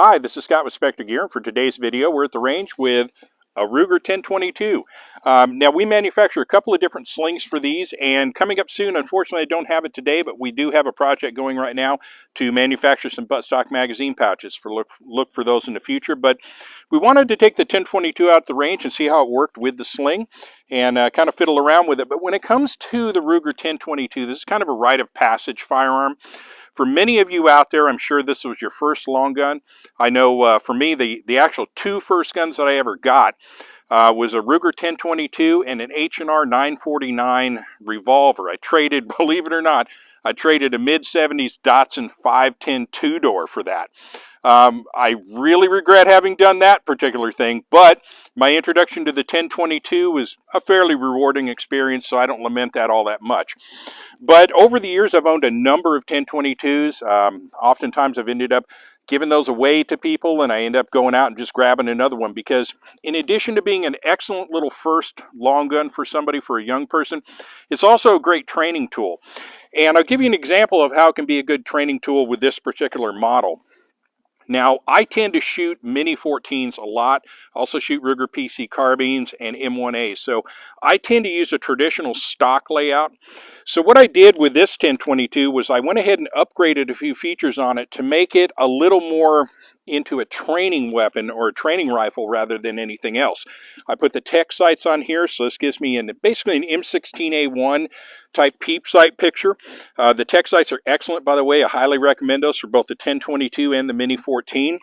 Hi, this is Scott with Spectre Gear, and for today's video we're at the range with a Ruger 1022. Now we manufacture a couple of different slings for these, and coming up soon, unfortunately I don't have it today, but we do have a project going right now to manufacture some buttstock magazine pouches. Look for those in the future. But we wanted to take the 1022 out the range and see how it worked with the sling and kind of fiddle around with it. But when it comes to the Ruger 1022, this is kind of a rite of passage firearm. For many of you out there, I'm sure this was your first long gun. I know for me, the actual two first guns that I ever got was a Ruger 1022 and an H&R 949 revolver. I traded, believe it or not, I traded a mid-70s Datsun 510 two-door for that. I really regret having done that particular thing, but my introduction to the 1022 was a fairly rewarding experience, so I don't lament that all that much. But over the years, I've owned a number of 1022s. Oftentimes, I've ended up giving those away to people, and I end up going out and just grabbing another one because in addition to being an excellent little first long gun for somebody, for a young person, it's also a great training tool. And I'll give you an example of how it can be a good training tool with this particular model. Now, I tend to shoot Mini 14s a lot. I also shoot Ruger PC carbines and M1As. So I tend to use a traditional stock layout. So what I did with this 1022 was I went ahead and upgraded a few features on it to make it a little more into a training weapon, or a training rifle rather than anything else. I put the tech sights on here, so this gives me basically an M16A1 type peep sight picture. The tech sights are excellent, by the way. I highly recommend those for both the 1022 and the Mini 14.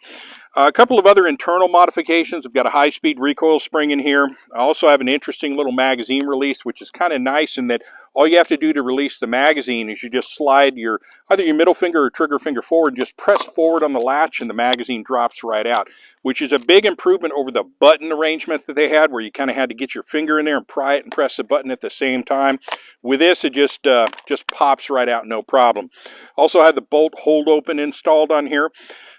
A couple of other internal modifications. I've got a high-speed recoil spring in here. I also have an interesting little magazine release, which is kind of nice in that all you have to do to release the magazine is you just slide either your middle finger or trigger finger forward and just press forward on the latch, and the magazine drops right out, which is a big improvement over the button arrangement that they had, where you kind of had to get your finger in there and pry it and press the button at the same time. With this, it just pops right out, no problem. Also have the bolt hold open installed on here,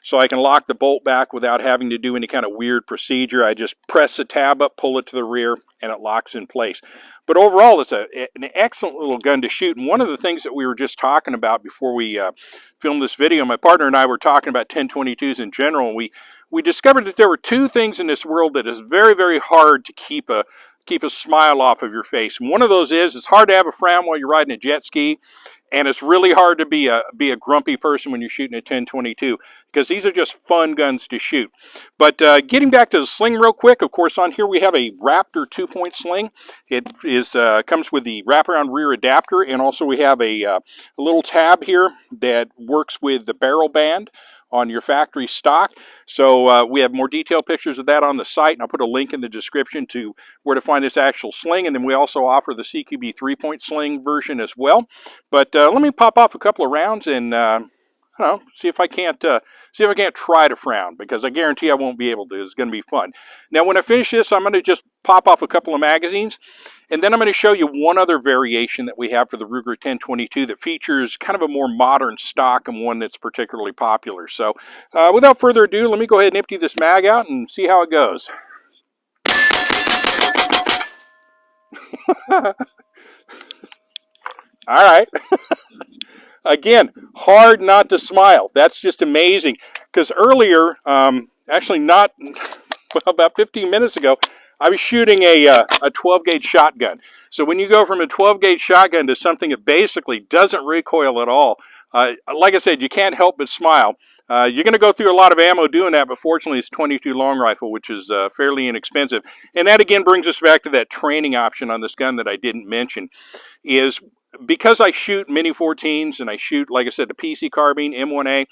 so I can lock the bolt back without having to do any kind of weird procedure. I just press the tab up, pull it to the rear, and it locks in place. But overall, it's an excellent little gun to shoot. And one of the things that we were just talking about before we filmed this video, my partner and I were talking about 1022s in general, and we discovered that there were two things in this world that is very, very hard to keep a smile off of your face. And one of those is it's hard to have a frown while you're riding a jet ski, and it's really hard to be a grumpy person when you're shooting a 1022, because these are just fun guns to shoot. But getting back to the sling real quick, of course, on here we have a Raptor 2-point sling. It comes with the wraparound rear adapter, and also we have a little tab here that works with the barrel band on your factory stock. So we have more detailed pictures of that on the site, and I'll put a link in the description to where to find this actual sling. And then we also offer the CQB 3-point sling version as well. But let me pop off a couple of rounds and I don't know, see if I can't try to frown, because I guarantee I won't be able to. It's going to be fun. Now, when I finish this, I'm going to just pop off a couple of magazines, and then I'm going to show you one other variation that we have for the Ruger 1022 that features kind of a more modern stock, and one that's particularly popular. So without further ado, let me go ahead and empty this mag out and see how it goes. All right. Again, hard not to smile. That's just amazing. Because earlier, actually not, well, about 15 minutes ago, I was shooting a 12-gauge shotgun. So when you go from a 12-gauge shotgun to something that basically doesn't recoil at all, like I said, you can't help but smile. You're going to go through a lot of ammo doing that, but fortunately it's 22 long rifle, which is fairly inexpensive. And that again brings us back to that training option on this gun that I didn't mention, is because I shoot Mini 14s and I shoot, like I said, the PC carbine, M1A,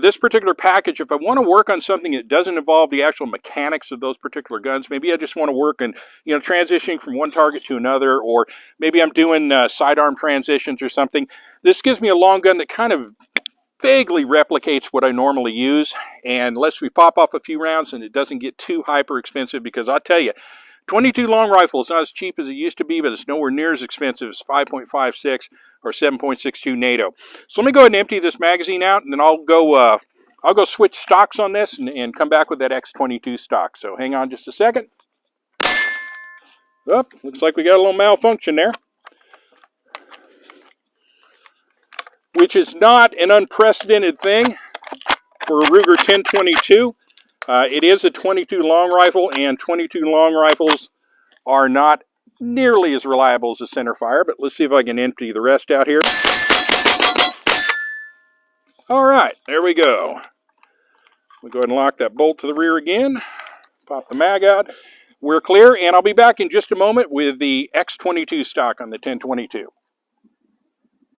this particular package, if I want to work on something that doesn't involve the actual mechanics of those particular guns, maybe I just want to work on, transitioning from one target to another, or maybe I'm doing sidearm transitions or something, this gives me a long gun that kind of vaguely replicates what I normally use, and lets me pop off a few rounds, and it doesn't get too hyper expensive, because I'll tell you, 22 long rifle is not as cheap as it used to be, but it's nowhere near as expensive as 5.56 or 7.62 NATO. So let me go ahead and empty this magazine out, and then I'll go switch stocks on this and come back with that X-22 stock. So hang on just a second. Oh, looks like we got a little malfunction there, which is not an unprecedented thing for a Ruger 1022. It is a 22 long rifle, and 22 long rifles are not nearly as reliable as a center fire, but let's see if I can empty the rest out here. All right, there we go. We'll go ahead and lock that bolt to the rear again. Pop the mag out. We're clear, and I'll be back in just a moment with the X-22 stock on the 1022.